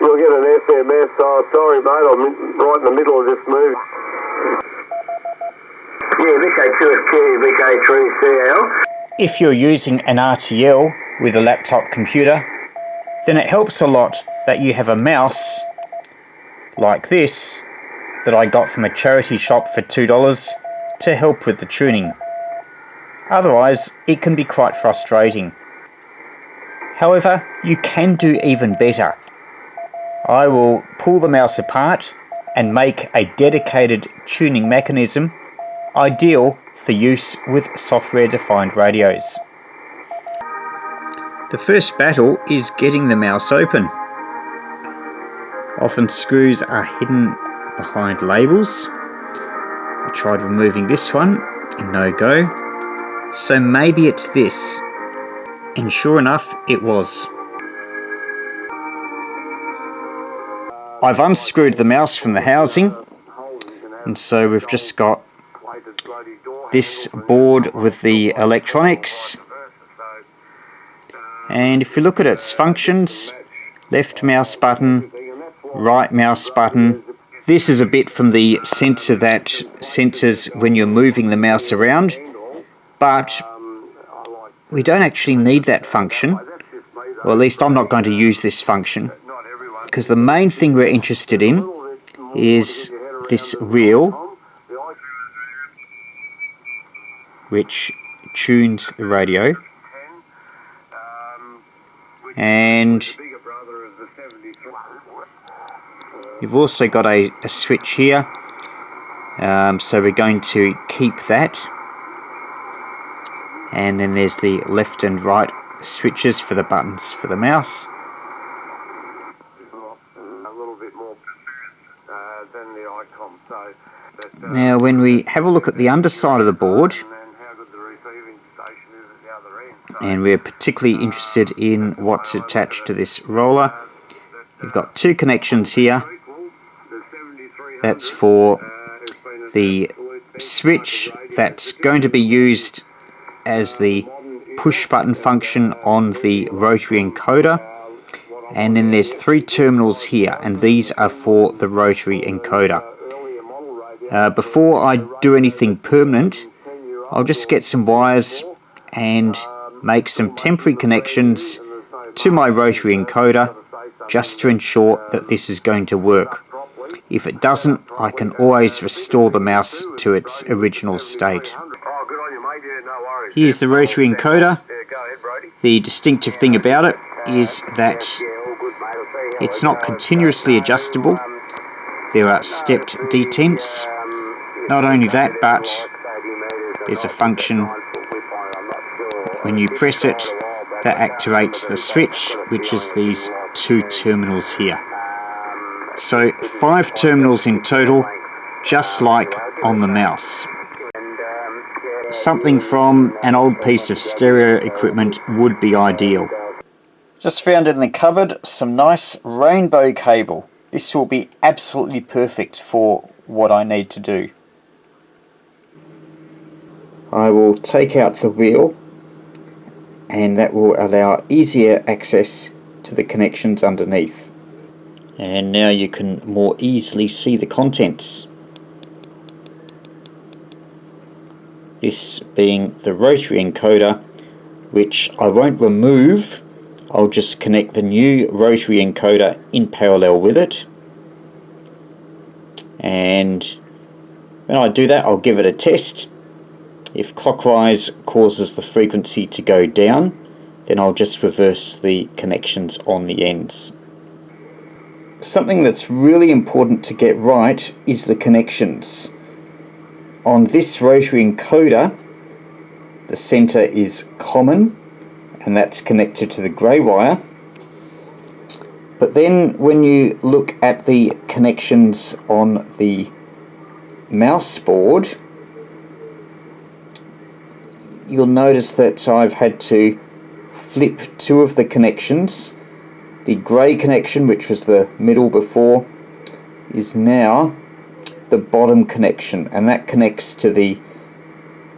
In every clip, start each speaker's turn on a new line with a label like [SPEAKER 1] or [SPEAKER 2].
[SPEAKER 1] You'll get an SMS. Oh, sorry, mate, I'm right in the middle of this move. Yeah, VK2YE, VK3YE.
[SPEAKER 2] If you're using an RTL with a laptop computer, then it helps a lot that you have a mouse like this that I got from a charity shop for $2 to help with the tuning. Otherwise, it can be quite frustrating. However, you can do even better. I will pull the mouse apart and make a dedicated tuning mechanism ideal for use with software-defined radios. The first battle is getting the mouse open. Often screws are hidden behind labels. I tried removing this one and no go. So maybe it's this. And sure enough, it was. I've unscrewed the mouse from the housing, and so we've just got this board with the electronics. And if you look at its functions, left mouse button, right mouse button. This is a bit from the sensor that senses when you're moving the mouse around, but we don't actually need that function, or at least I'm not going to use this function, because the main thing we're interested in is this wheel, which tunes the radio, and you've also got a switch here, so we're going to keep that. And then there's the left and right switches for the buttons for the mouse. Now when we have a look at the underside of the board, and we're particularly interested in what's attached to this roller, you've got two connections here. That's for the switch that's going to be used as the push button function on the rotary encoder, and then there's three terminals here, and these are for the rotary encoder. Before I do anything permanent, I'll just get some wires and make some temporary connections to my rotary encoder just to ensure that this is going to work. If it doesn't, I can always restore the mouse to its original state. Here's the rotary encoder. The distinctive thing about it is that it's not continuously adjustable. There are stepped detents. Not only that, but there's a function when you press it that activates the switch, which is these two terminals here. So 5 terminals in total, just like on the mouse. Something from an old piece of stereo equipment would be ideal. Just found in the cupboard some nice rainbow cable. This will be absolutely perfect for what I need to do. I will take out the wheel, and that will allow easier access to the connections underneath. And now you can more easily see the contents. This being the rotary encoder, which I won't remove. I'll just connect the new rotary encoder in parallel with it. And when I do that, I'll give it a test. If clockwise causes the frequency to go down, then I'll just reverse the connections on the ends. Something that's really important to get right is the connections. On this rotary encoder, the center is common, and that's connected to the grey wire. But then when you look at the connections on the mouse board, you'll notice that I've had to flip 2 of the connections. The grey connection, which was the middle before, is now the bottom connection, and that connects to the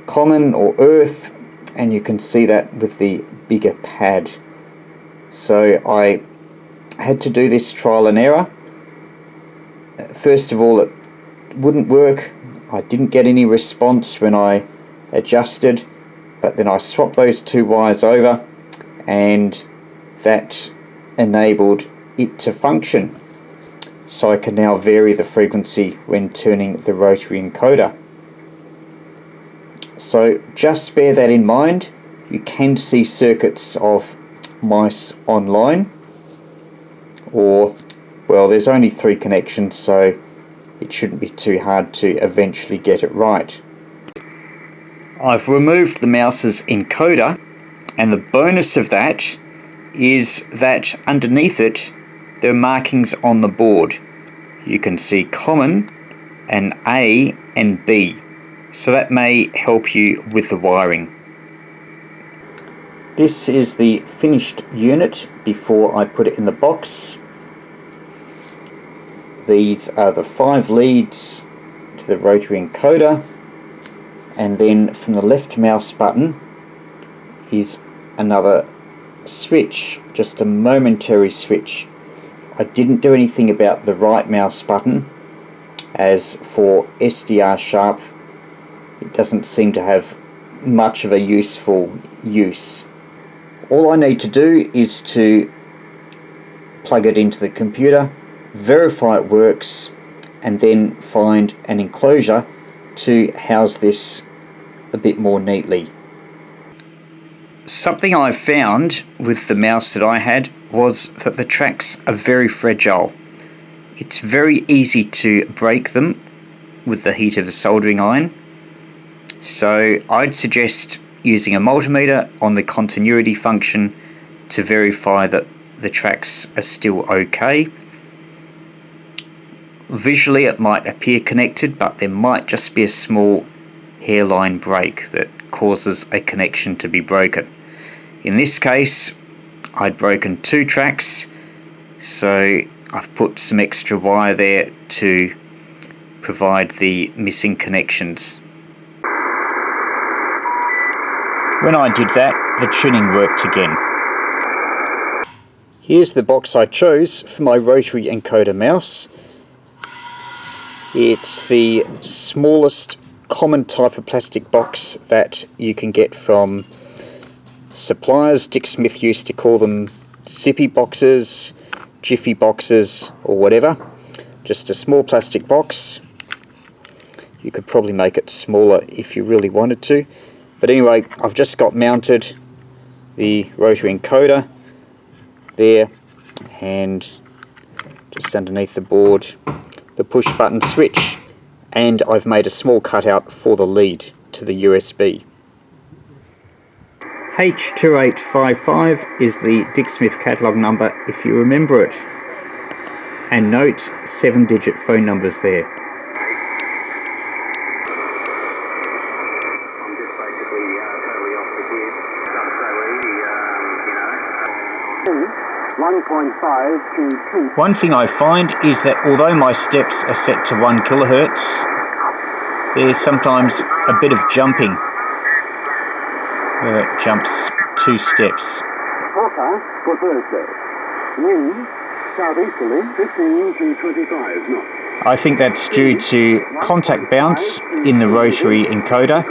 [SPEAKER 2] common or earth, and you can see that with the bigger pad. So I had to do this trial and error. First of all, it wouldn't work. I didn't get any response when I adjusted, but then I swapped those two wires over and that enabled it to function. So I can now vary the frequency when turning the rotary encoder. So just bear that in mind. You can see circuits of mice online, or, well, there's only 3 connections, so it shouldn't be too hard to eventually get it right. I've removed the mouse's encoder, and the bonus of that is that underneath it there are markings on the board. You can see common and A and B, so that may help you with the wiring. This is the finished unit before I put it in the box. These are the 5 leads to the rotary encoder, and then from the left mouse button is another switch, just a momentary switch. I didn't do anything about the right mouse button, as for SDR sharp it doesn't seem to have much of a useful use. All I need to do is to plug it into the computer, verify it works, and then find an enclosure to house this a bit more neatly. Something I found with the mouse that I had was that the tracks are very fragile. It's very easy to break them with the heat of a soldering iron. So I'd suggest using a multimeter on the continuity function to verify that the tracks are still okay. Visually it might appear connected, but there might just be a small hairline break that causes a connection to be broken. In this case I'd broken 2 tracks, so I've put some extra wire there to provide the missing connections. When I did that, the tuning worked again. Here's the box I chose for my rotary encoder mouse. It's the smallest common type of plastic box that you can get from suppliers. Dick Smith used to call them zippy boxes, jiffy boxes, or whatever. Just a small plastic box. You could probably make it smaller if you really wanted to. But anyway, I've just got mounted the rotary encoder there, and just underneath the board the push button switch, and I've made a small cutout for the lead to the USB. H2855 is the Dick Smith catalogue number if you remember it, and note 7-digit phone numbers there. One thing I find is that although my steps are set to 1 kilohertz, there's sometimes a bit of jumping where it jumps 2 steps.
[SPEAKER 3] Forecast for Thursday. Wind southeasterly 15 to 25 knots.
[SPEAKER 2] I think that's due to contact bounce in the rotary encoder.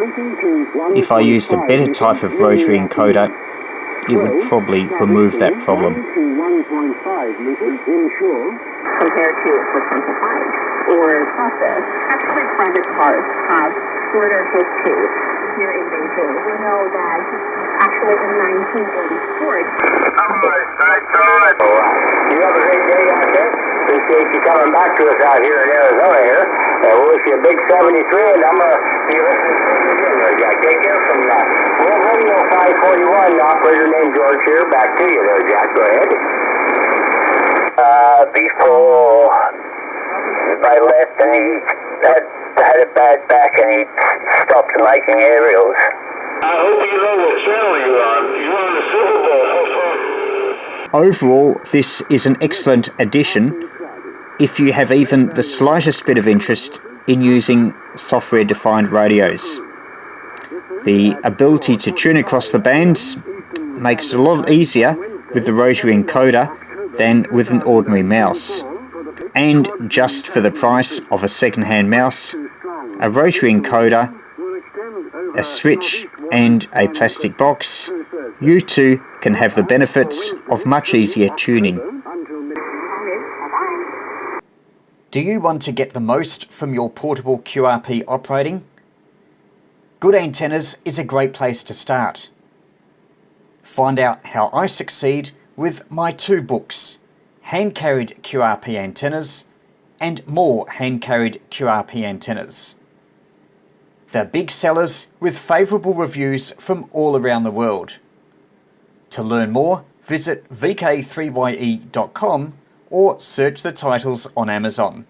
[SPEAKER 2] If I used a better type of rotary encoder, it would probably remove that problem.
[SPEAKER 4] Compared to for simplified or process, actually private cars have shorter history here in Beijing. We know that actually in 1984.
[SPEAKER 1] You have a great day out there. Appreciate you coming back to us out here in Arizona here. We'll wish you a big 73, and I'm going to be listening to you again there, Jack. Take care from World Radio 541, operator named George here. Back to you there, Jack. Go ahead. Before I left, and he had a bad back, and he stopped making aerials. I hope you know what channel you're on. You're on the Super Bowl.
[SPEAKER 2] Overall, this is an excellent addition if you have even the slightest bit of interest in using software-defined radios. The ability to tune across the bands makes it a lot easier with the rotary encoder than with an ordinary mouse. And just for the price of a second-hand mouse, a rotary encoder, a switch and a plastic box, you too can have the benefits of much easier tuning. Do you want to get the most from your portable QRP operating? Good Antennas is a great place to start. Find out how I succeed with my 2 books, Hand-Carried QRP Antennas and More Hand-Carried QRP Antennas. They're big sellers with favourable reviews from all around the world. To learn more, visit VK3YE.com or search the titles on Amazon.